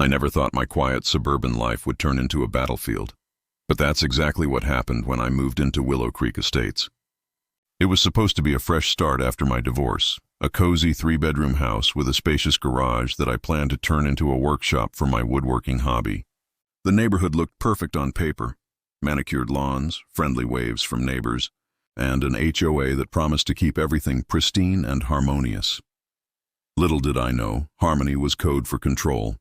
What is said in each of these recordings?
I never thought my quiet suburban life would turn into a battlefield. But that's exactly what happened when I moved into Willow Creek Estates. It was supposed to be a fresh start after my divorce, a cozy 3-bedroom house with a spacious garage that I planned to turn into a workshop for my woodworking hobby. The neighborhood looked perfect on paper: manicured lawns, friendly waves from neighbors, and an HOA that promised to keep everything pristine and harmonious. Little did I know, harmony was code for control,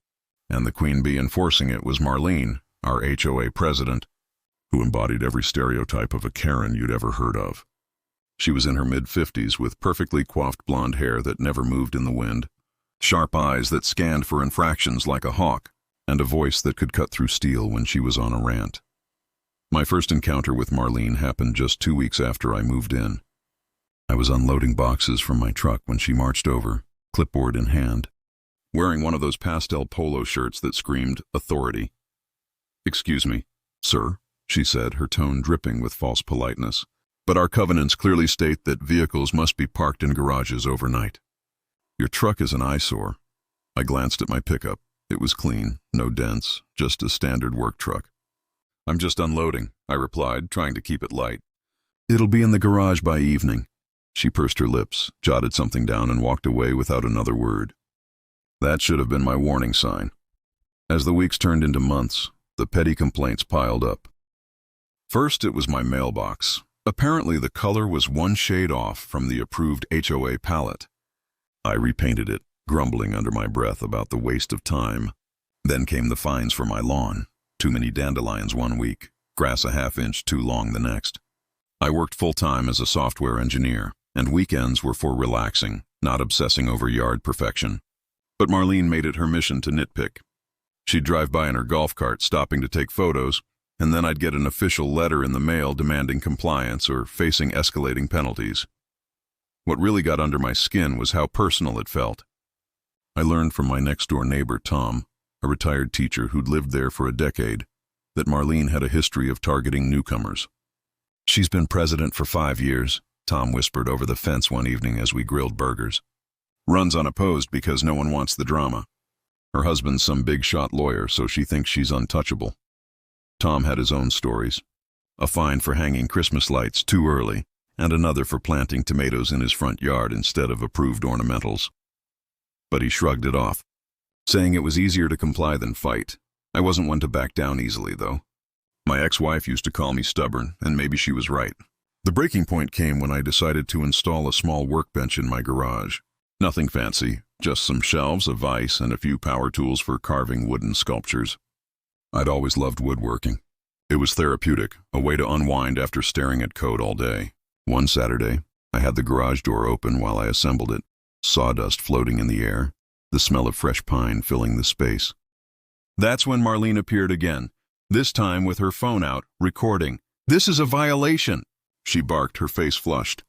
and the queen bee enforcing it was Marlene, our HOA president, who embodied every stereotype of a Karen you'd ever heard of. She was in her mid-50s with perfectly coiffed blonde hair that never moved in the wind, sharp eyes that scanned for infractions like a hawk, and a voice that could cut through steel when she was on a rant. My first encounter with Marlene happened just 2 weeks after I moved in. I was unloading boxes from my truck when she marched over, clipboard in hand, wearing one of those pastel polo shirts that screamed authority. "Excuse me, sir," she said, her tone dripping with false politeness, "but our covenants clearly state that vehicles must be parked in garages overnight. Your truck is an eyesore." I glanced at my pickup. It was clean, no dents, just a standard work truck. "I'm just unloading," I replied, trying to keep it light. "It'll be in the garage by evening." She pursed her lips, jotted something down, and walked away without another word. That should have been my warning sign. As the weeks turned into months, the petty complaints piled up. First, it was my mailbox. Apparently, the color was one shade off from the approved HOA palette. I repainted it, grumbling under my breath about the waste of time. Then came the fines for my lawn. Too many dandelions one week, grass a half-inch too long the next. I worked full-time as a software engineer, and weekends were for relaxing, not obsessing over yard perfection. But Marlene made it her mission to nitpick. She'd drive by in her golf cart, stopping to take photos, and then I'd get an official letter in the mail demanding compliance or facing escalating penalties. What really got under my skin was how personal it felt. I learned from my next-door neighbor, Tom, a retired teacher who'd lived there for a decade, that Marlene had a history of targeting newcomers. "She's been president for 5 years," Tom whispered over the fence one evening as we grilled burgers. "Runs unopposed because no one wants the drama. Her husband's some big-shot lawyer, so she thinks she's untouchable." Tom had his own stories: a fine for hanging Christmas lights too early, and another for planting tomatoes in his front yard instead of approved ornamentals. But he shrugged it off, saying it was easier to comply than fight. I wasn't one to back down easily, though. My ex-wife used to call me stubborn, and maybe she was right. The breaking point came when I decided to install a small workbench in my garage. Nothing fancy, just some shelves, a vise, and a few power tools for carving wooden sculptures. I'd always loved woodworking. It was therapeutic, a way to unwind after staring at code all day. One Saturday, I had the garage door open while I assembled it, sawdust floating in the air, the smell of fresh pine filling the space. That's when Marlene appeared again, this time with her phone out, recording. "This is a violation," she barked, her face flushed.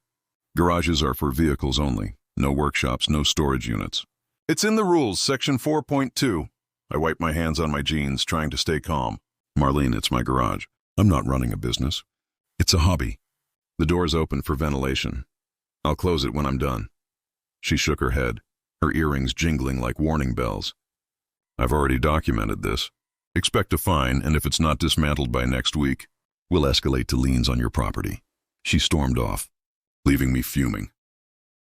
"Garages are for vehicles only. No workshops, no storage units." "It's in the rules, section 4.2. I wiped my hands on my jeans, trying to stay calm. "Marlene, it's my garage. I'm not running a business. It's a hobby. The door's open for ventilation. I'll close it when I'm done." She shook her head, her earrings jingling like warning bells. "I've already documented this. Expect a fine, and if it's not dismantled by next week, we'll escalate to liens on your property." She stormed off, leaving me fuming.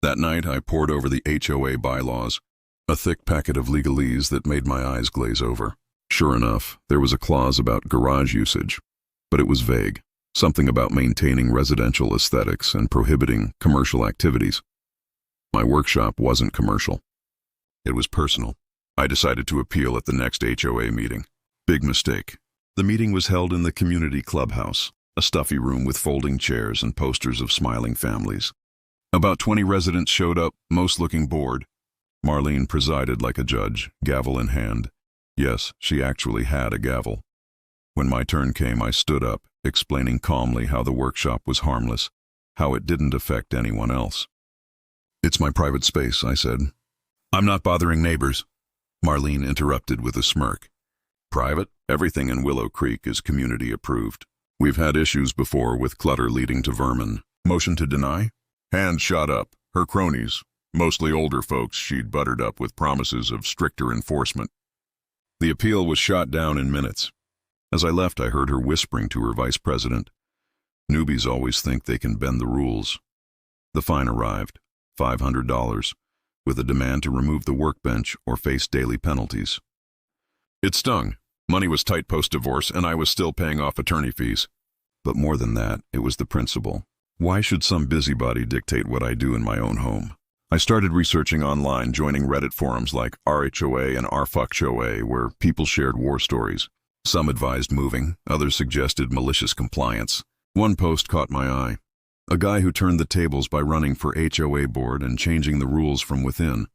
That night, I pored over the HOA bylaws, a thick packet of legalese that made my eyes glaze over. Sure enough, there was a clause about garage usage, but it was vague, something about maintaining residential aesthetics and prohibiting commercial activities. My workshop wasn't commercial. It was personal. I decided to appeal at the next HOA meeting. Big mistake. The meeting was held in the community clubhouse, a stuffy room with folding chairs and posters of smiling families. About 20 residents showed up, most looking bored. Marlene presided like a judge, gavel in hand. Yes, she actually had a gavel. When my turn came, I stood up, explaining calmly how the workshop was harmless, how it didn't affect anyone else. "It's my private space," I said. "I'm not bothering neighbors," Marlene interrupted with a smirk. "Private? Everything in Willow Creek is community approved. We've had issues before with clutter leading to vermin. Motion to deny?" Hand shot up. Her cronies, mostly older folks she'd buttered up with promises of stricter enforcement. The appeal was shot down in minutes. As I left, I heard her whispering to her vice president. Newbies always think they can bend the rules. The fine arrived, $500, with a demand to remove the workbench or face daily penalties. It stung. Money was tight post-divorce, and I was still paying off attorney fees. But more than that, it was the principle. Why should some busybody dictate what I do in my own home? I started researching online, joining Reddit forums like RHOA and RFUCHOA, where people shared war stories. Some advised moving, others suggested malicious compliance. One post caught my eye. A guy who turned the tables by running for HOA board and changing the rules from within.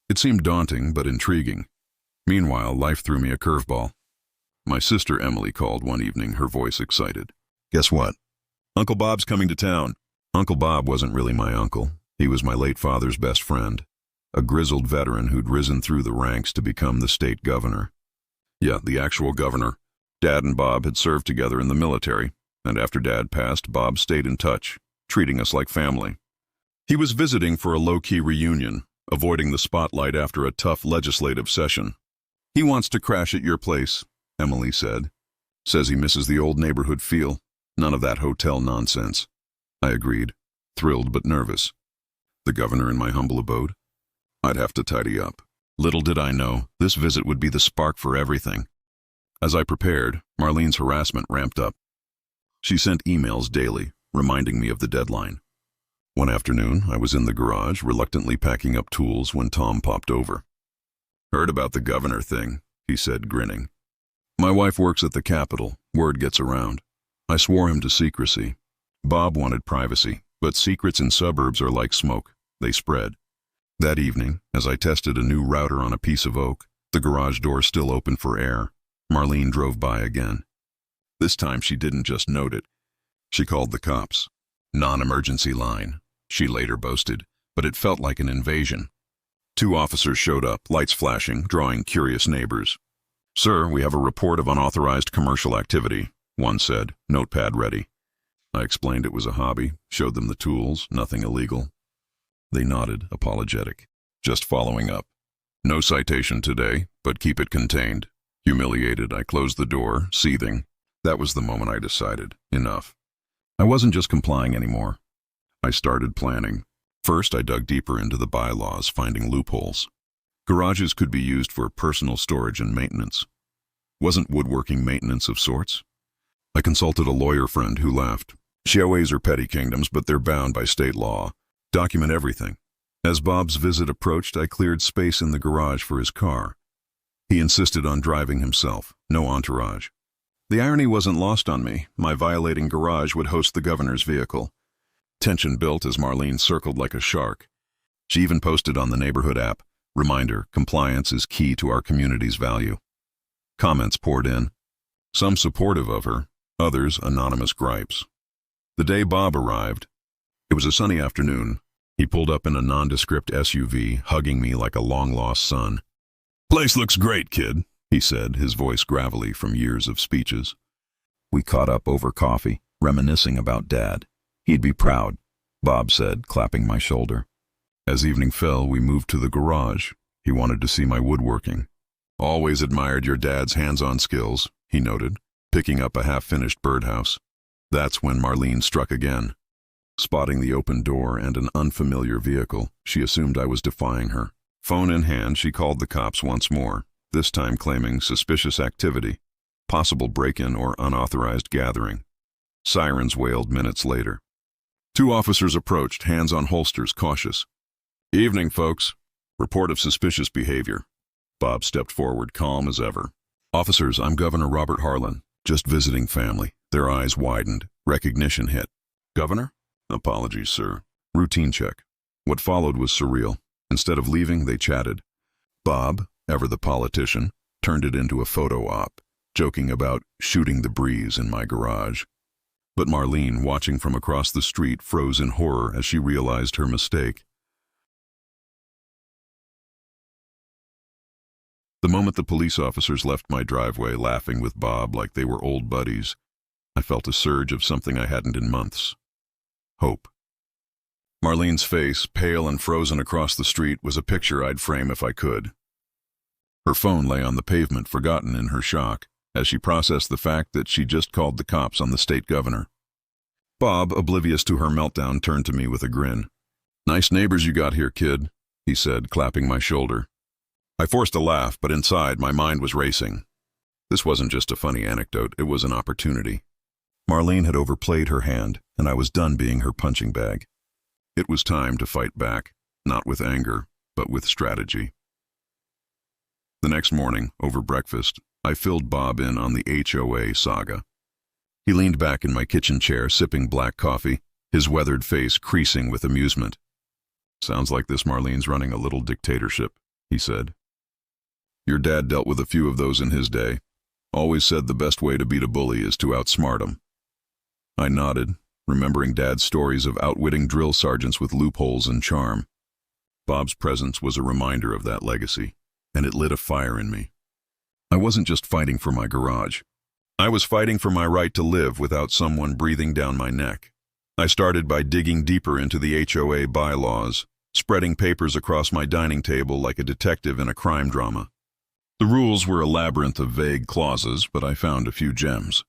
It seemed daunting, but intriguing. Meanwhile, life threw me a curveball. My sister Emily called one evening, her voice excited. Guess what? Uncle Bob's coming to town. Uncle Bob wasn't really my uncle. He was my late father's best friend, a grizzled veteran who'd risen through the ranks to become the state governor. Yeah, the actual governor. Dad and Bob had served together in the military, and after Dad passed, Bob stayed in touch, treating us like family. He was visiting for a low-key reunion, avoiding the spotlight after a tough legislative session. He wants to crash at your place, Emily said. Says he misses the old neighborhood feel. None of that hotel nonsense. I agreed, thrilled but nervous. The governor in my humble abode? I'd have to tidy up. Little did I know, this visit would be the spark for everything. As I prepared, Marlene's harassment ramped up. She sent emails daily, reminding me of the deadline. One afternoon, I was in the garage, reluctantly packing up tools when Tom popped over. Heard about the governor thing, he said, grinning. My wife works at the Capitol. Word gets around. I swore him to secrecy. Bob wanted privacy, but secrets in suburbs are like smoke. They spread. That evening, as I tested a new router on a piece of oak, the garage door still open for air, Marlene drove by again. This time she didn't just note it. She called the cops. Non-emergency line, she later boasted, but it felt like an invasion. 2 officers showed up, lights flashing, drawing curious neighbors. Sir, we have a report of unauthorized commercial activity, one said, notepad ready. I explained it was a hobby, showed them the tools, nothing illegal. They nodded, apologetic. Just following up. No citation today, but keep it contained. Humiliated, I closed the door, seething. That was the moment I decided, enough. I wasn't just complying anymore. I started planning. First, I dug deeper into the bylaws, finding loopholes. Garages could be used for personal storage and maintenance. Wasn't woodworking maintenance of sorts? I consulted a lawyer friend who laughed. HOAs are petty kingdoms, but they're bound by state law. Document everything. As Bob's visit approached, I cleared space in the garage for his car. He insisted on driving himself, no entourage. The irony wasn't lost on me. My violating garage would host the governor's vehicle. Tension built as Marlene circled like a shark. She even posted on the neighborhood app, reminder, compliance is key to our community's value. Comments poured in. Some supportive of her, others anonymous gripes. The day Bob arrived, it was a sunny afternoon. He pulled up in a nondescript SUV, hugging me like a long-lost son. Place looks great, kid, he said, his voice gravelly from years of speeches. We caught up over coffee, reminiscing about Dad. He'd be proud, Bob said, clapping my shoulder. As evening fell, we moved to the garage. He wanted to see my woodworking. Always admired your dad's hands-on skills, he noted, picking up a half-finished birdhouse. That's when Marlene struck again. Spotting the open door and an unfamiliar vehicle, she assumed I was defying her. Phone in hand, she called the cops once more, this time claiming suspicious activity, possible break-in or unauthorized gathering. Sirens wailed minutes later. 2 officers approached, hands on holsters, cautious. Evening, folks. Report of suspicious behavior. Bob stepped forward, calm as ever. Officers, I'm Governor Robert Harlan, just visiting family. Their eyes widened. Recognition hit. Governor? Apologies, sir. Routine check. What followed was surreal. Instead of leaving, they chatted. Bob, ever the politician, turned it into a photo op, joking about shooting the breeze in my garage. But Marlene, watching from across the street, froze in horror as she realized her mistake. The moment the police officers left my driveway laughing with Bob like they were old buddies, I felt a surge of something I hadn't in months. Hope. Marlene's face, pale and frozen across the street, was a picture I'd frame if I could. Her phone lay on the pavement, forgotten in her shock, as she processed the fact that she just called the cops on the state governor. Bob, oblivious to her meltdown, turned to me with a grin. "Nice neighbors you got here, kid," he said, clapping my shoulder. I forced a laugh, but inside my mind was racing. This wasn't just a funny anecdote, it was an opportunity. Marlene had overplayed her hand, and I was done being her punching bag. It was time to fight back, not with anger, but with strategy. The next morning, over breakfast, I filled Bob in on the HOA saga. He leaned back in my kitchen chair, sipping black coffee, his weathered face creasing with amusement. "Sounds like this Marlene's running a little dictatorship," he said. "Your dad dealt with a few of those in his day. Always said the best way to beat a bully is to outsmart him." I nodded, remembering Dad's stories of outwitting drill sergeants with loopholes and charm. Bob's presence was a reminder of that legacy, and it lit a fire in me. I wasn't just fighting for my garage. I was fighting for my right to live without someone breathing down my neck. I started by digging deeper into the HOA bylaws, spreading papers across my dining table like a detective in a crime drama. The rules were a labyrinth of vague clauses, but I found a few gems.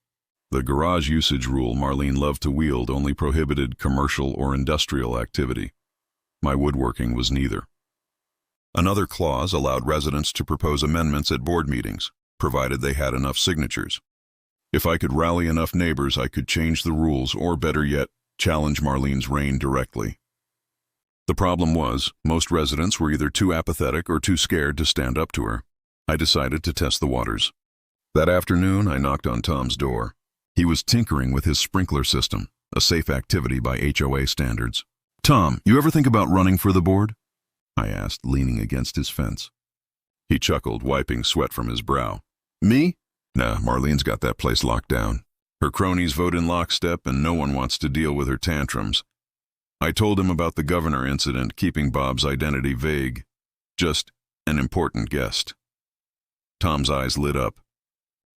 The garage usage rule Marlene loved to wield only prohibited commercial or industrial activity. My woodworking was neither. Another clause allowed residents to propose amendments at board meetings, provided they had enough signatures. If I could rally enough neighbors, I could change the rules, or better yet, challenge Marlene's reign directly. The problem was, most residents were either too apathetic or too scared to stand up to her. I decided to test the waters. That afternoon, I knocked on Tom's door. He was tinkering with his sprinkler system, a safe activity by HOA standards. "Tom, you ever think about running for the board?" I asked, leaning against his fence. He chuckled, wiping sweat from his brow. "Me? Nah, Marlene's got that place locked down. Her cronies vote in lockstep, and no one wants to deal with her tantrums." I told him about the governor incident, keeping Bob's identity vague. Just an important guest. Tom's eyes lit up.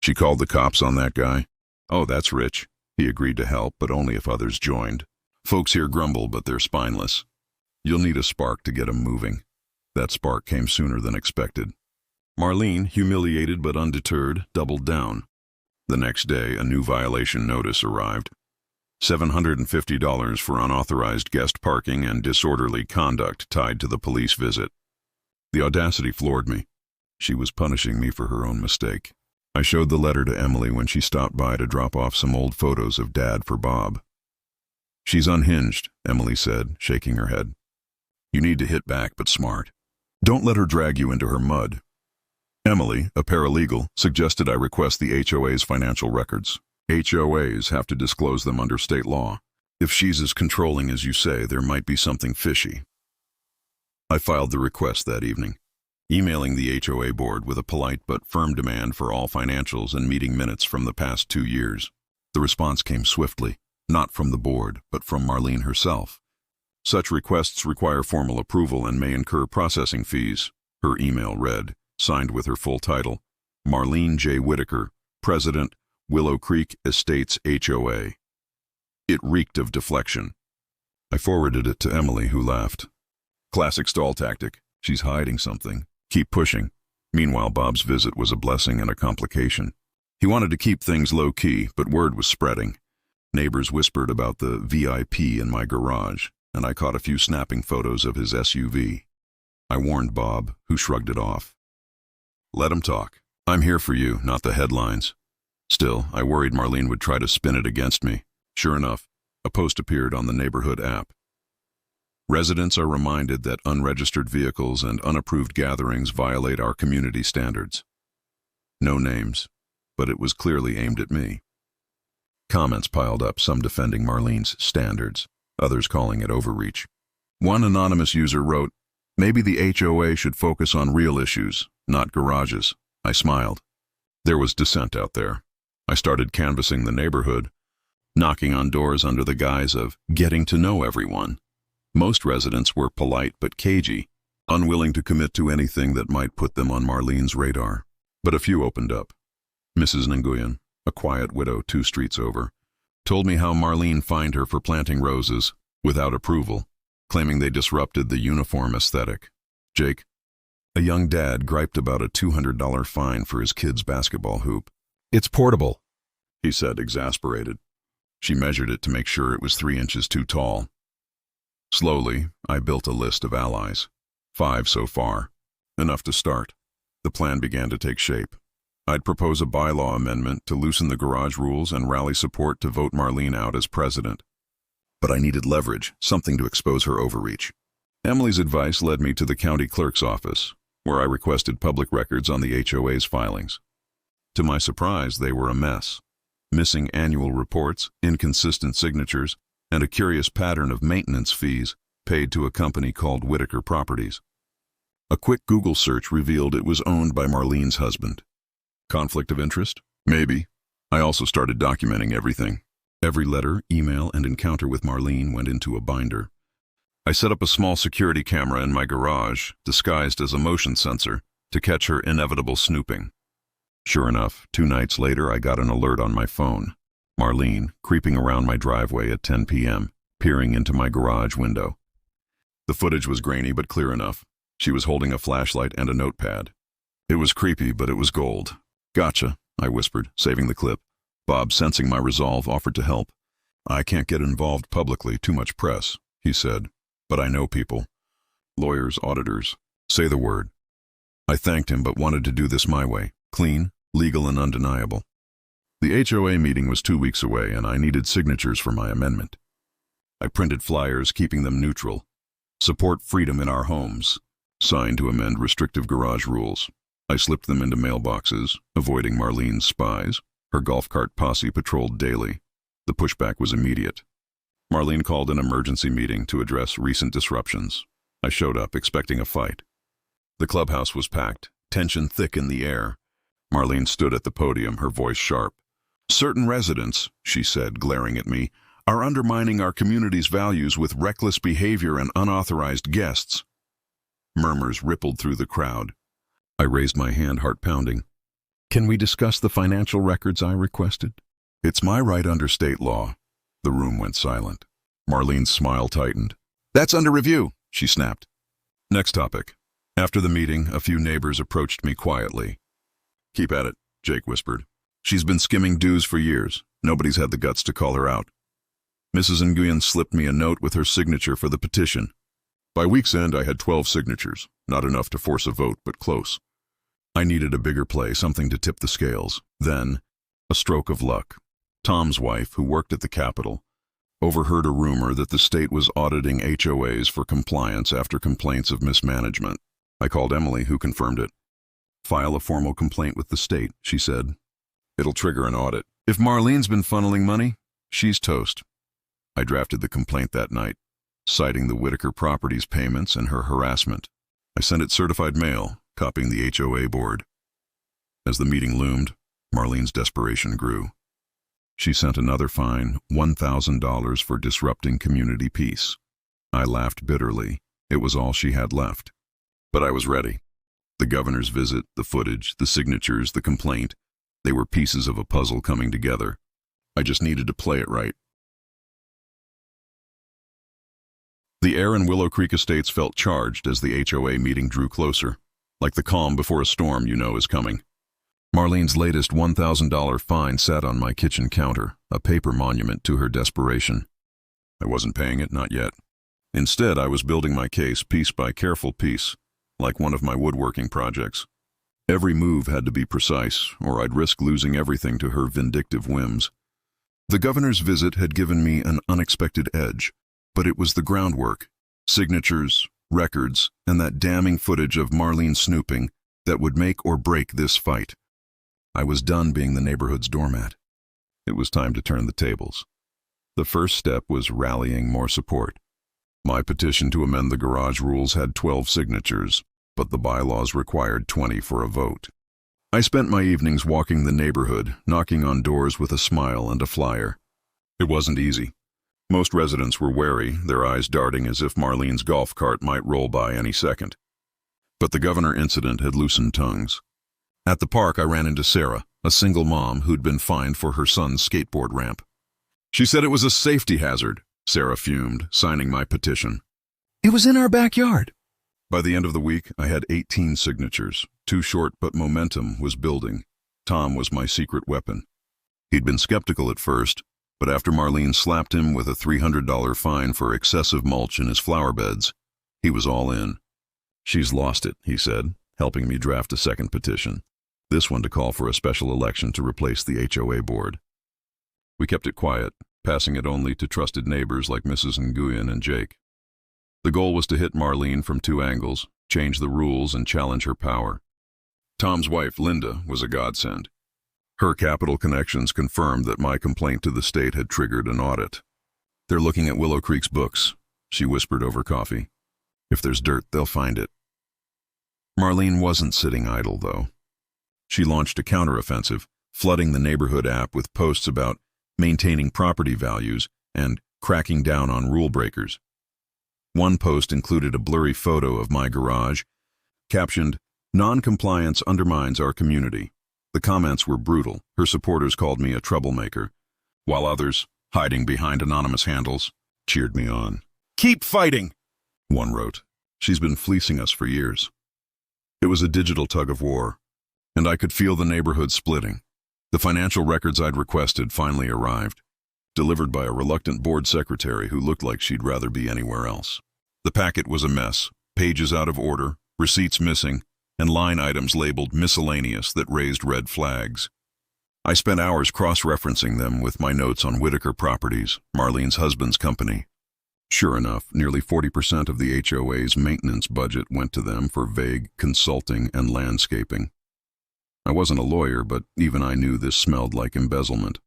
"She called the cops on that guy?" "Oh, that's rich." He agreed to help, but only if others joined. "Folks here grumble, but they're spineless. You'll need a spark to get 'em moving." That spark came sooner than expected. Marlene, humiliated but undeterred, doubled down. The next day, a new violation notice arrived. $750 for unauthorized guest parking and disorderly conduct tied to the police visit. The audacity floored me. She was punishing me for her own mistake. I showed the letter to Emily when she stopped by to drop off some old photos of Dad for Bob. "She's unhinged," Emily said, shaking her head. "You need to hit back, but smart. Don't let her drag you into her mud." Emily, a paralegal, suggested I request the HOA's financial records. HOAs have to disclose them under state law. If she's as controlling as you say, there might be something fishy. I filed the request that evening, emailing the HOA board with a polite but firm demand for all financials and meeting minutes from the past 2 years. The response came swiftly, not from the board, but from Marlene herself. Such requests require formal approval and may incur processing fees. Her email read, signed with her full title, Marlene J. Whitaker, President, Willow Creek Estates HOA. It reeked of deflection. I forwarded it to Emily, who laughed. "Classic stall tactic. She's hiding something. Keep pushing." Meanwhile, Bob's visit was a blessing and a complication. He wanted to keep things low-key, but word was spreading. Neighbors whispered about the VIP in my garage, and I caught a few snapping photos of his SUV. I warned Bob, who shrugged it off. "Let him talk. I'm here for you, not the headlines." Still, I worried Marlene would try to spin it against me. Sure enough, a post appeared on the neighborhood app. "Residents are reminded that unregistered vehicles and unapproved gatherings violate our community standards." No names, but it was clearly aimed at me. Comments piled up, some defending Marlene's standards, others calling it overreach. One anonymous user wrote, "Maybe the HOA should focus on real issues, not garages." I smiled. There was dissent out there. I started canvassing the neighborhood, knocking on doors under the guise of getting to know everyone. Most residents were polite but cagey, unwilling to commit to anything that might put them on Marlene's radar. But a few opened up. Mrs. Nguyen, a quiet widow 2 streets over, told me how Marlene fined her for planting roses without approval, claiming they disrupted the uniform aesthetic. "Jake, A young dad griped about a $200 fine for his kid's basketball hoop. "It's portable," he said, exasperated. She measured it to make sure it was 3 inches too tall. Slowly, I built a list of allies. 5 so far. Enough to start. The plan began to take shape. I'd propose a bylaw amendment to loosen the garage rules and rally support to vote Marlene out as president. But I needed leverage, something to expose her overreach. Emily's advice led me to the county clerk's office, where I requested public records on the HOA's filings. To my surprise, they were a mess. Missing annual reports, inconsistent signatures, and a curious pattern of maintenance fees paid to a company called Whitaker Properties. A quick Google search revealed it was owned by Marlene's husband. Conflict of interest? Maybe. I also started documenting everything. Every letter, email, and encounter with Marlene went into a binder. I set up a small security camera in my garage, disguised as a motion sensor, to catch her inevitable snooping. Sure enough, 2 nights later I got an alert on my phone. Marlene, creeping around my driveway at 10 p.m., peering into my garage window. The footage was grainy but clear enough. She was holding a flashlight and a notepad. It was creepy, but it was gold. "Gotcha," I whispered, saving the clip. Bob, sensing my resolve, offered to help. "I can't get involved publicly, too much press," he said. "But I know people. Lawyers, auditors. Say the word." I thanked him but wanted to do this my way. Clean, legal, and undeniable. The HOA meeting was 2 weeks away, and I needed signatures for my amendment. I printed flyers, keeping them neutral. "Support freedom in our homes." Signed to amend restrictive garage rules. I slipped them into mailboxes, avoiding Marlene's spies. Her golf cart posse patrolled daily. The pushback was immediate. Marlene called an emergency meeting to address recent disruptions. I showed up, expecting a fight. The clubhouse was packed, tension thick in the air. Marlene stood at the podium, her voice sharp. "Certain residents," she said, glaring at me, "are undermining our community's values with reckless behavior and unauthorized guests." Murmurs rippled through the crowd. I raised my hand, heart pounding. "Can we discuss the financial records I requested?" "It's my right under state law." The room went silent. Marlene's smile tightened. "That's under review," she snapped. Next topic. After the meeting, a few neighbors approached me quietly. "Keep at it," Jake whispered. "She's been skimming dues for years. Nobody's had the guts to call her out." Mrs. Nguyen slipped me a note with her signature for the petition. By week's end, I had 12 signatures. Not enough to force a vote, but close. I needed a bigger play, something to tip the scales. Then, a stroke of luck. Tom's wife, who worked at the Capitol, overheard a rumor that the state was auditing HOAs for compliance after complaints of mismanagement. I called Emily, who confirmed it. "File a formal complaint with the state," she said. "It'll trigger an audit. If Marlene's been funneling money, she's toast." I drafted the complaint that night, citing the Whitaker Properties payments and her harassment. I sent it certified mail, copying the HOA board. As the meeting loomed, Marlene's desperation grew. She sent another fine, $1,000 for disrupting community peace. I laughed bitterly. It was all she had left. But I was ready. The governor's visit, the footage, the signatures, the complaint, they were pieces of a puzzle coming together. I just needed to play it right. The air in Willow Creek Estates felt charged as the HOA meeting drew closer, like the calm before a storm you know is coming. Marlene's latest $1,000 fine sat on my kitchen counter, a paper monument to her desperation. I wasn't paying it, not yet. Instead, I was building my case piece by careful piece, like one of my woodworking projects. Every move had to be precise, or I'd risk losing everything to her vindictive whims. The governor's visit had given me an unexpected edge. But it was the groundwork, signatures, records, and that damning footage of Marlene snooping that would make or break this fight. I was done being the neighborhood's doormat. It was time to turn the tables. The first step was rallying more support. My petition to amend the garage rules had 12 signatures, but the bylaws required 20 for a vote. I spent my evenings walking the neighborhood, knocking on doors with a smile and a flyer. It wasn't easy. Most residents were wary, their eyes darting as if Marlene's golf cart might roll by any second. But the governor incident had loosened tongues. At the park, I ran into Sarah, a single mom who'd been fined for her son's skateboard ramp. "She said it was a safety hazard," Sarah fumed, signing my petition. "It was in our backyard." By the end of the week, I had 18 signatures. Too short, but momentum was building. Tom was my secret weapon. He'd been skeptical at first, but after Marlene slapped him with a $300 fine for excessive mulch in his flower beds, he was all in. "She's lost it," he said, helping me draft a second petition, this one to call for a special election to replace the HOA board. We kept it quiet, passing it only to trusted neighbors like Mrs. Nguyen and Jake. The goal was to hit Marlene from two angles, change the rules, and challenge her power. Tom's wife, Linda, was a godsend. Her capital connections confirmed that my complaint to the state had triggered an audit. "They're looking at Willow Creek's books," she whispered over coffee. "If there's dirt, they'll find it." Marlene wasn't sitting idle, though. She launched a counteroffensive, flooding the neighborhood app with posts about maintaining property values and cracking down on rule breakers. One post included a blurry photo of my garage, captioned, "Non-compliance undermines our community." The comments were brutal. Her supporters called me a troublemaker, while others, hiding behind anonymous handles, cheered me on. "Keep fighting," one wrote. "She's been fleecing us for years." It was a digital tug-of-war, and I could feel the neighborhood splitting. The financial records I'd requested finally arrived, delivered by a reluctant board secretary who looked like she'd rather be anywhere else. The packet was a mess, pages out of order, receipts missing, and line items labeled miscellaneous that raised red flags. I spent hours cross-referencing them with my notes on Whitaker Properties, Marlene's husband's company. Sure enough, nearly 40% of the HOA's maintenance budget went to them for vague consulting and landscaping. I wasn't a lawyer, but even I knew this smelled like embezzlement.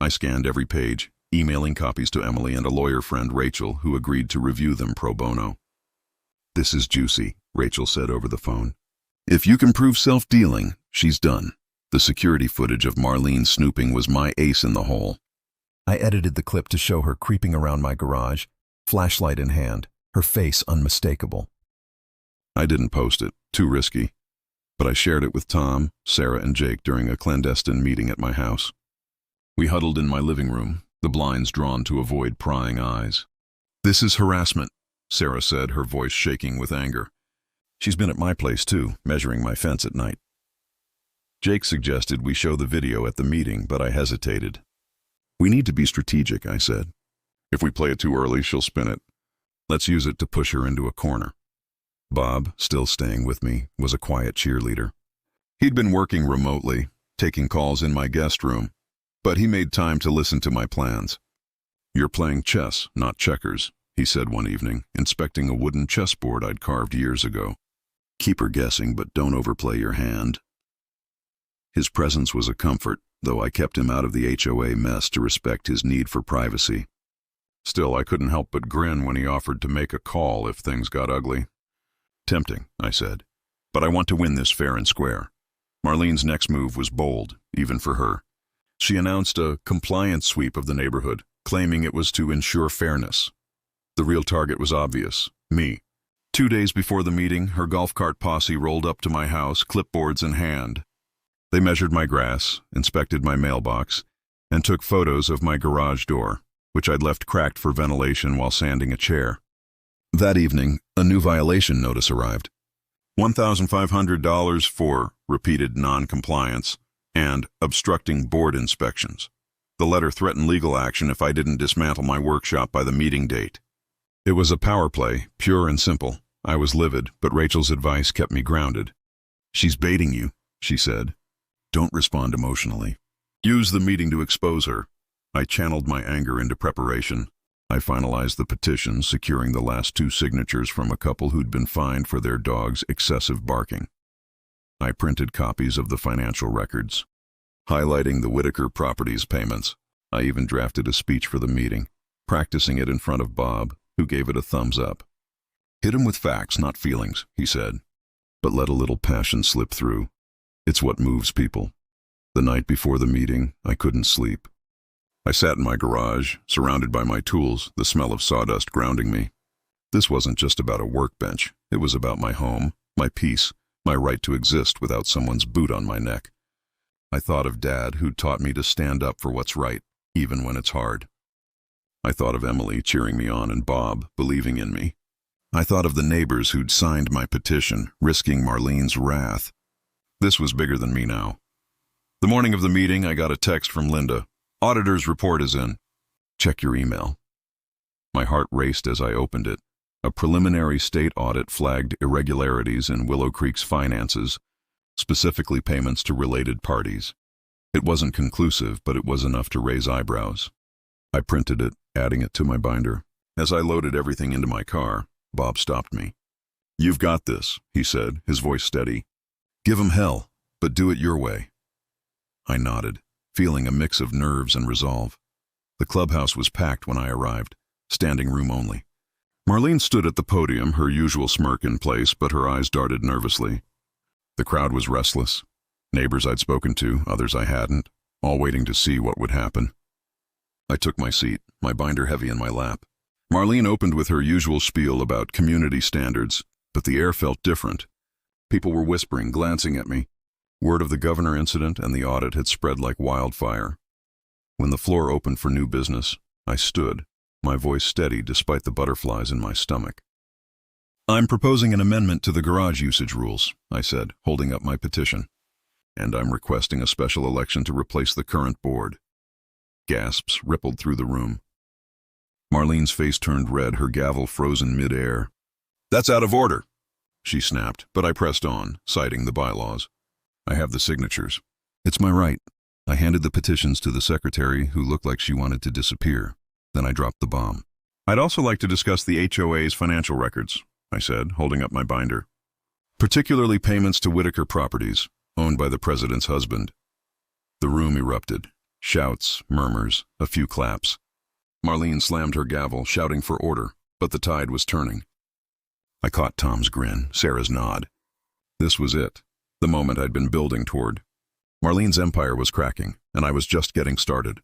I scanned every page, emailing copies to Emily and a lawyer friend, Rachel, who agreed to review them pro bono. "This is juicy," Rachel said over the phone. "If you can prove self-dealing, she's done." The security footage of Marlene snooping was my ace in the hole. I edited the clip to show her creeping around my garage, flashlight in hand, her face unmistakable. I didn't post it, too risky, but I shared it with Tom, Sarah, and Jake during a clandestine meeting at my house. We huddled in my living room, the blinds drawn to avoid prying eyes. "This is harassment," Sarah said, her voice shaking with anger. "She's been at my place too, measuring my fence at night." Jake suggested we show the video at the meeting, but I hesitated. "We need to be strategic," I said. "If we play it too early, she'll spin it. Let's use it to push her into a corner." Bob, still staying with me, was a quiet cheerleader. He'd been working remotely, taking calls in my guest room, but he made time to listen to my plans. "You're playing chess, not checkers," he said one evening, inspecting a wooden chessboard I'd carved years ago. "Keep her guessing, but don't overplay your hand." His presence was a comfort, though I kept him out of the HOA mess to respect his need for privacy. Still, I couldn't help but grin when he offered to make a call if things got ugly. "Tempting," I said, "but I want to win this fair and square." Marlene's next move was bold, even for her. She announced a compliance sweep of the neighborhood, claiming it was to ensure fairness. The real target was obvious, me. 2 days before the meeting, her golf cart posse rolled up to my house, clipboards in hand. They measured my grass, inspected my mailbox, and took photos of my garage door, which I'd left cracked for ventilation while sanding a chair. That evening, a new violation notice arrived. $1,500 for repeated non-compliance and obstructing board inspections. The letter threatened legal action if I didn't dismantle my workshop by the meeting date. It was a power play, pure and simple. I was livid, but Rachel's advice kept me grounded. "She's baiting you," she said. "Don't respond emotionally. Use the meeting to expose her." I channeled my anger into preparation. I finalized the petition, securing the last 2 signatures from a couple who'd been fined for their dog's excessive barking. I printed copies of the financial records, highlighting the Whitaker Properties payments. I even drafted a speech for the meeting, practicing it in front of Bob, who gave it a thumbs up. "Hit him with facts, not feelings," he said, "but let a little passion slip through. It's what moves people." The night before the meeting, I couldn't sleep. I sat in my garage, surrounded by my tools, the smell of sawdust grounding me. This wasn't just about a workbench. It was about my home, my peace, my right to exist without someone's boot on my neck. I thought of Dad, who taught me to stand up for what's right, even when it's hard. I thought of Emily cheering me on and Bob believing in me. I thought of the neighbors who'd signed my petition, risking Marlene's wrath. This was bigger than me now. The morning of the meeting, I got a text from Linda. Auditor's report is in. Check your email. My heart raced as I opened it. A preliminary state audit flagged irregularities in Willow Creek's finances, specifically payments to related parties. It wasn't conclusive, but it was enough to raise eyebrows. I printed it, adding it to my binder. As I loaded everything into my car, Bob stopped me. "You've got this," he said, his voice steady. "Give 'em hell, but do it your way." I nodded, feeling a mix of nerves and resolve. The clubhouse was packed when I arrived, standing room only. Marlene stood at the podium, her usual smirk in place, but her eyes darted nervously. The crowd was restless. Neighbors I'd spoken to, others I hadn't, all waiting to see what would happen. I took my seat, my binder heavy in my lap. Marlene opened with her usual spiel about community standards, but the air felt different. People were whispering, glancing at me. Word of the governor incident and the audit had spread like wildfire. When the floor opened for new business, I stood, my voice steady despite the butterflies in my stomach. "I'm proposing an amendment to the garage usage rules," I said, holding up my petition. "And I'm requesting a special election to replace the current board." Gasps rippled through the room. Marlene's face turned red, her gavel frozen mid-air. "That's out of order," she snapped, but I pressed on, citing the bylaws. "I have the signatures." "It's my right." I handed the petitions to the secretary, who looked like she wanted to disappear. Then I dropped the bomb. "I'd also like to discuss the HOA's financial records," I said, holding up my binder. "Particularly payments to Whitaker Properties, owned by the president's husband." The room erupted. Shouts, murmurs, a few claps. Marlene slammed her gavel, shouting for order, but the tide was turning. I caught Tom's grin, Sarah's nod. This was it, the moment I'd been building toward. Marlene's empire was cracking, and I was just getting started.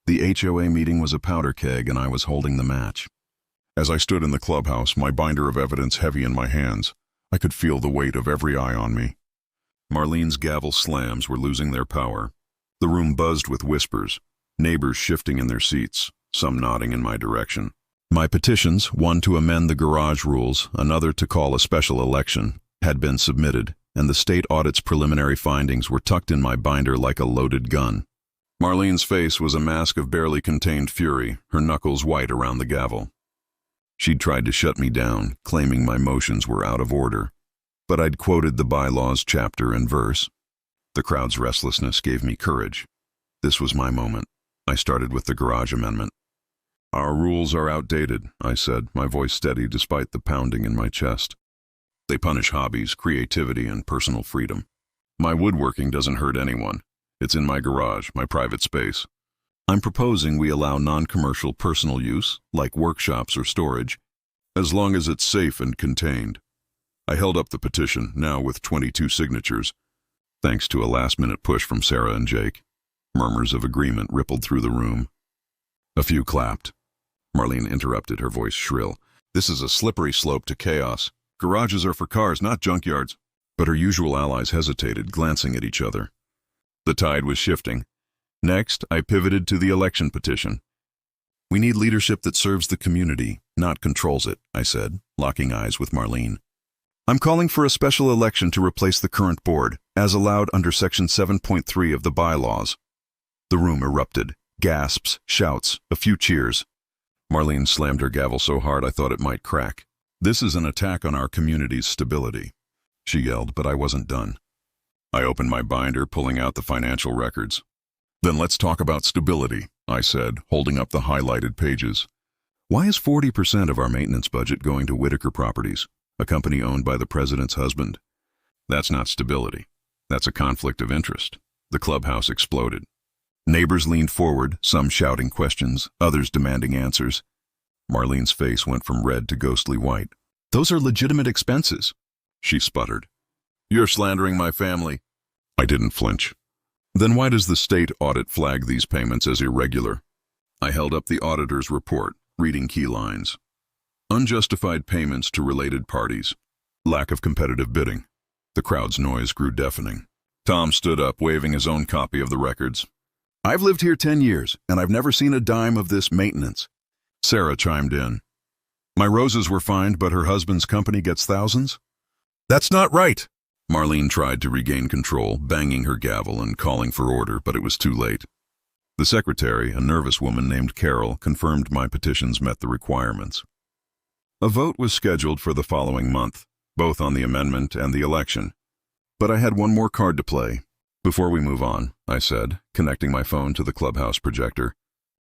The HOA meeting was a powder keg, and I was holding the match. As I stood in the clubhouse, my binder of evidence heavy in my hands, I could feel the weight of every eye on me. Marlene's gavel slams were losing their power. The room buzzed with whispers, neighbors shifting in their seats, some nodding in my direction. My petitions, one to amend the garage rules, another to call a special election, had been submitted, and the state audit's preliminary findings were tucked in my binder like a loaded gun. Marlene's face was a mask of barely contained fury, her knuckles white around the gavel. She'd tried to shut me down, claiming my motions were out of order. But I'd quoted the bylaws chapter and verse. The crowd's restlessness gave me courage. This was my moment. I started with the garage amendment. "Our rules are outdated," I said, my voice steady despite the pounding in my chest. "They punish hobbies, creativity, and personal freedom. My woodworking doesn't hurt anyone. It's in my garage, my private space. I'm proposing we allow non-commercial personal use, like workshops or storage, as long as it's safe and contained." I held up the petition, now with 22 signatures, thanks to a last-minute push from Sarah and Jake. Murmurs of agreement rippled through the room. A few clapped. Marlene interrupted, her voice shrill. "This is a slippery slope to chaos. Garages are for cars, not junkyards." But her usual allies hesitated, glancing at each other. The tide was shifting. Next, I pivoted to the election petition. "We need leadership that serves the community, not controls it," I said, locking eyes with Marlene. "I'm calling for a special election to replace the current board, as allowed under Section 7.3 of the bylaws." The room erupted. Gasps, shouts, a few cheers. Marlene slammed her gavel so hard I thought it might crack. "This is an attack on our community's stability," she yelled, but I wasn't done. I opened my binder, pulling out the financial records. "Then let's talk about stability," I said, holding up the highlighted pages. "Why is 40% of our maintenance budget going to Whitaker Properties, a company owned by the president's husband? That's not stability. That's a conflict of interest." The clubhouse exploded. Neighbors leaned forward, some shouting questions, others demanding answers. Marlene's face went from red to ghostly white. "Those are legitimate expenses," she sputtered. "You're slandering my family." I didn't flinch. "Then why does the state audit flag these payments as irregular?" I held up the auditor's report, reading key lines. "Unjustified payments to related parties. Lack of competitive bidding." The crowd's noise grew deafening. Tom stood up, waving his own copy of the records. "I've lived here 10 years, and I've never seen a dime of this maintenance. Sarah chimed in. My roses were fined, but her husband's company gets thousands? That's not right. Marlene tried to regain control, banging her gavel and calling for order, but it was too late. The secretary, a nervous woman named Carol, confirmed my petitions met the requirements. A vote was scheduled for the following month, both on the amendment and the election. But I had one more card to play. Before we move on, I said, connecting my phone to the clubhouse projector,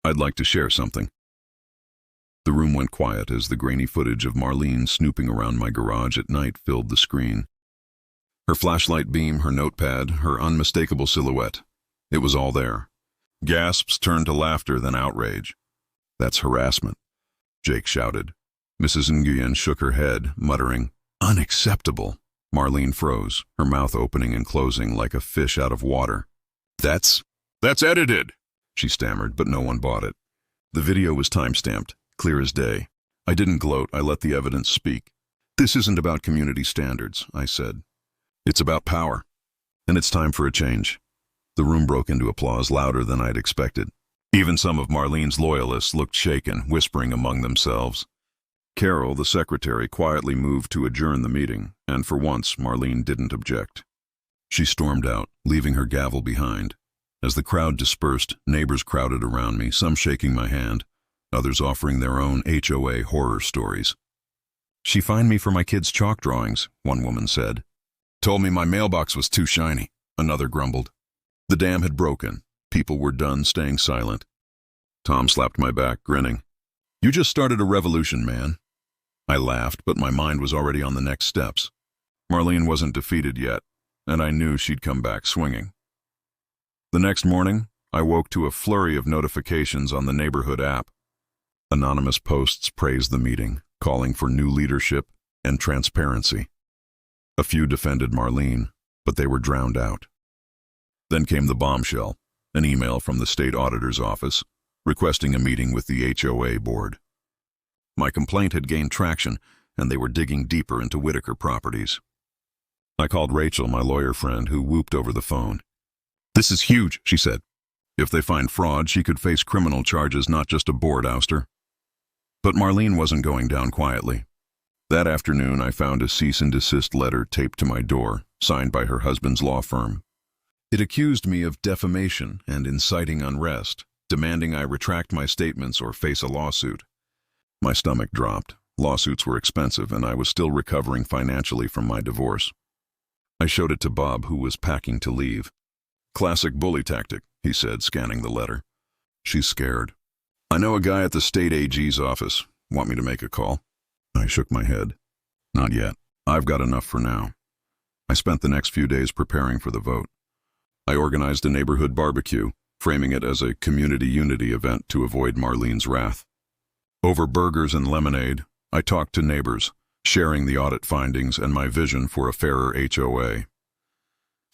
I'd like to share something. The room went quiet as the grainy footage of Marlene snooping around my garage at night filled the screen. Her flashlight beam, her notepad, her unmistakable silhouette. It was all there. Gasps turned to laughter, then outrage. That's harassment, Jake shouted. Mrs. Nguyen shook her head, muttering, Unacceptable. Marlene froze, her mouth opening and closing like a fish out of water. That's edited, she stammered, but no one bought it. The video was time-stamped, clear as day. I didn't gloat, I let the evidence speak. This isn't about community standards, I said. It's about power. And it's time for a change. The room broke into applause louder than I'd expected. Even some of Marlene's loyalists looked shaken, whispering among themselves. Carol, the secretary, quietly moved to adjourn the meeting, and for once Marlene didn't object. She stormed out, leaving her gavel behind. As the crowd dispersed, neighbors crowded around me, some shaking my hand, others offering their own HOA horror stories. She fined me for my kids' chalk drawings, one woman said. Told me my mailbox was too shiny, another grumbled. The dam had broken. People were done staying silent. Tom slapped my back, grinning. You just started a revolution, man. I laughed, but my mind was already on the next steps. Marlene wasn't defeated yet, and I knew she'd come back swinging. The next morning, I woke to a flurry of notifications on the neighborhood app. Anonymous posts praised the meeting, calling for new leadership and transparency. A few defended Marlene, but they were drowned out. Then came the bombshell, an email from the state auditor's office, requesting a meeting with the HOA board. My complaint had gained traction, and they were digging deeper into Whitaker properties. I called Rachel, my lawyer friend, who whooped over the phone. This is huge, she said. If they find fraud, she could face criminal charges, not just a board ouster. But Marlene wasn't going down quietly. That afternoon, I found a cease and desist letter taped to my door, signed by her husband's law firm. It accused me of defamation and inciting unrest, demanding I retract my statements or face a lawsuit. My stomach dropped. Lawsuits were expensive, and I was still recovering financially from my divorce. I showed it to Bob, who was packing to leave. Classic bully tactic, he said, scanning the letter. She's scared. I know a guy at the state AG's office. Want me to make a call? I shook my head. Not yet. I've got enough for now. I spent the next few days preparing for the vote. I organized a neighborhood barbecue, framing it as a community unity event to avoid Marlene's wrath. Over burgers and lemonade, I talked to neighbors, sharing the audit findings and my vision for a fairer HOA.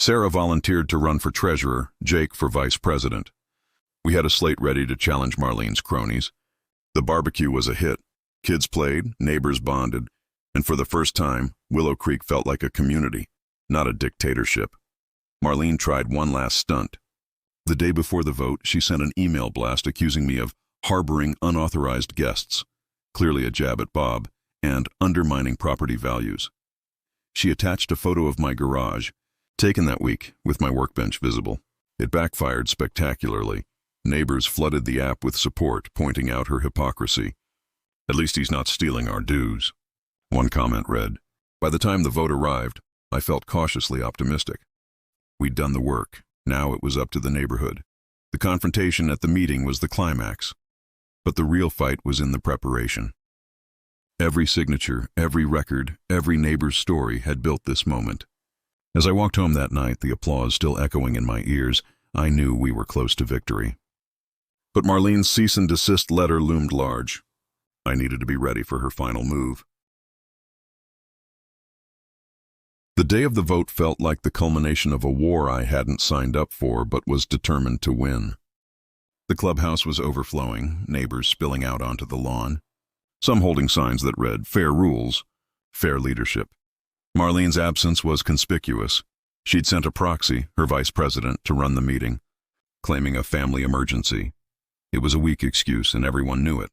Sarah volunteered to run for treasurer, Jake for vice president. We had a slate ready to challenge Marlene's cronies. The barbecue was a hit. Kids played, neighbors bonded, and for the first time, Willow Creek felt like a community, not a dictatorship. Marlene tried one last stunt. The day before the vote, she sent an email blast accusing me of harboring unauthorized guests, clearly a jab at Bob, and undermining property values. She attached a photo of my garage, taken that week, with my workbench visible. It backfired spectacularly. Neighbors flooded the app with support, pointing out her hypocrisy. At least he's not stealing our dues. One comment read, By the time the vote arrived, I felt cautiously optimistic. We'd done the work. Now it was up to the neighborhood. The confrontation at the meeting was the climax. But the real fight was in the preparation. Every signature, every record, every neighbor's story had built this moment. As I walked home that night, the applause still echoing in my ears, I knew we were close to victory. But Marlene's cease and desist letter loomed large. I needed to be ready for her final move. The day of the vote felt like the culmination of a war I hadn't signed up for but was determined to win. The clubhouse was overflowing, neighbors spilling out onto the lawn, some holding signs that read, Fair rules, fair leadership. Marlene's absence was conspicuous. She'd sent a proxy, her vice president, to run the meeting, claiming a family emergency. It was a weak excuse and everyone knew it.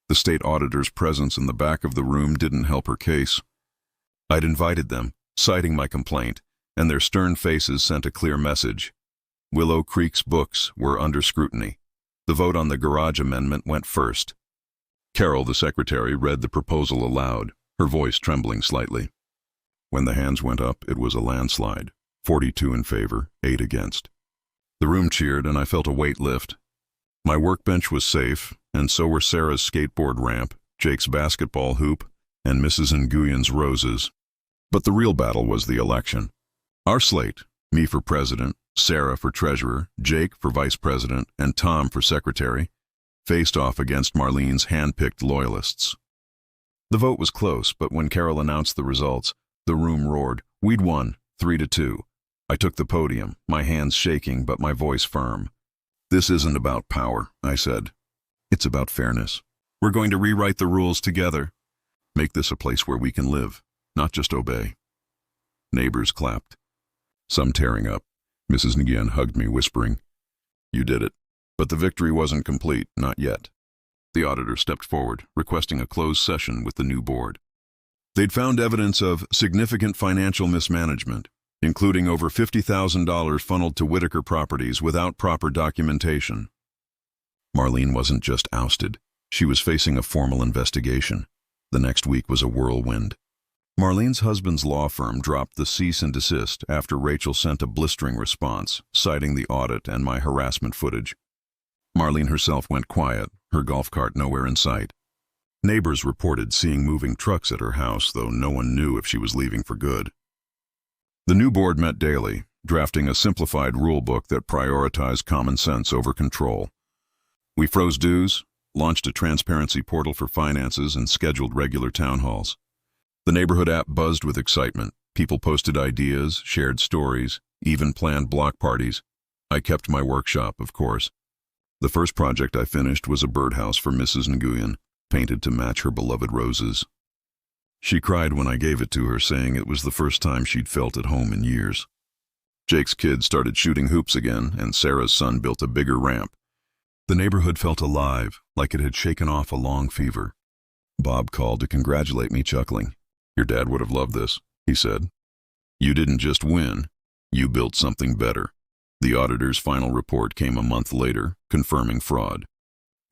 The state auditor's presence in the back of the room didn't help her case. I'd invited them, citing my complaint, and their stern faces sent a clear message. Willow Creek's books were under scrutiny. The vote on the garage amendment went first. Carol, the secretary, read the proposal aloud, her voice trembling slightly. When the hands went up, it was a landslide, 42 in favor, 8 against. The room cheered, and I felt a weight lift. My workbench was safe, and so were Sarah's skateboard ramp, Jake's basketball hoop, and Mrs. Nguyen's roses. But the real battle was the election. Our slate, me for president, Sarah for treasurer, Jake for vice president, and Tom for secretary, faced off against Marlene's hand-picked loyalists. The vote was close, but when Carol announced the results, the room roared. We'd won, 3-2. I took the podium, my hands shaking but my voice firm. This isn't about power, I said. It's about fairness. We're going to rewrite the rules together. Make this a place where we can live, not just obey. Neighbors clapped. Some tearing up. Mrs. Nguyen hugged me, whispering, "You did it." But the victory wasn't complete, not yet. The auditor stepped forward, requesting a closed session with the new board. They'd found evidence of significant financial mismanagement, including over $50,000 funneled to Whitaker Properties without proper documentation. Marlene wasn't just ousted. She was facing a formal investigation. The next week was a whirlwind. Marlene's husband's law firm dropped the cease and desist after Rachel sent a blistering response, citing the audit and my harassment footage. Marlene herself went quiet, her golf cart nowhere in sight. Neighbors reported seeing moving trucks at her house, though no one knew if she was leaving for good. The new board met daily, drafting a simplified rulebook that prioritized common sense over control. We froze dues, launched a transparency portal for finances, and scheduled regular town halls. The neighborhood app buzzed with excitement. People posted ideas, shared stories, even planned block parties. I kept my workshop, of course. The first project I finished was a birdhouse for Mrs. Nguyen, painted to match her beloved roses. She cried when I gave it to her, saying it was the first time she'd felt at home in years. Jake's kids started shooting hoops again, and Sarah's son built a bigger ramp. The neighborhood felt alive, like it had shaken off a long fever. Bob called to congratulate me, chuckling. "Your dad would have loved this," he said. "You didn't just win, you built something better." The auditor's final report came a month later, confirming fraud.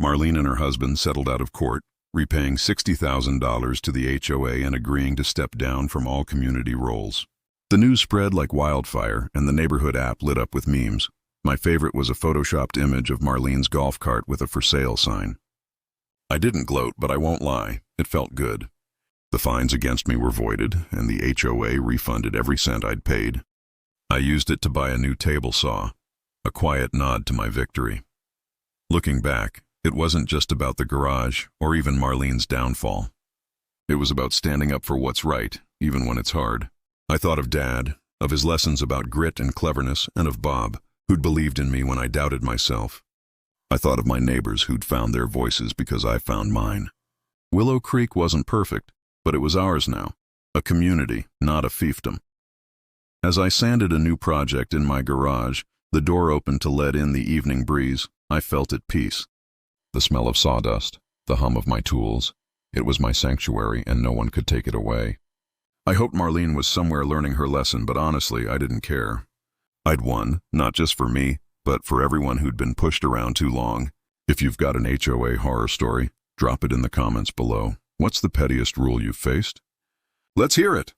Marlene and her husband settled out of court, repaying $60,000 to the HOA and agreeing to step down from all community roles. The news spread like wildfire, and the neighborhood app lit up with memes. My favorite was a photoshopped image of Marlene's golf cart with a for sale sign. I didn't gloat, but I won't lie, it felt good. The fines against me were voided, and the HOA refunded every cent I'd paid. I used it to buy a new table saw, a quiet nod to my victory. Looking back, it wasn't just about the garage or even Marlene's downfall. It was about standing up for what's right, even when it's hard. I thought of Dad, of his lessons about grit and cleverness, and of Bob, who'd believed in me when I doubted myself. I thought of my neighbors who'd found their voices because I found mine. Willow Creek wasn't perfect, but it was ours now, a community, not a fiefdom. As I sanded a new project in my garage, the door opened to let in the evening breeze. I felt at peace. The smell of sawdust, the hum of my tools. It was my sanctuary, and no one could take it away. I hoped Marlene was somewhere learning her lesson, but honestly, I didn't care. I'd won, not just for me, but for everyone who'd been pushed around too long. If you've got an HOA horror story, drop it in the comments below. What's the pettiest rule you've faced? Let's hear it!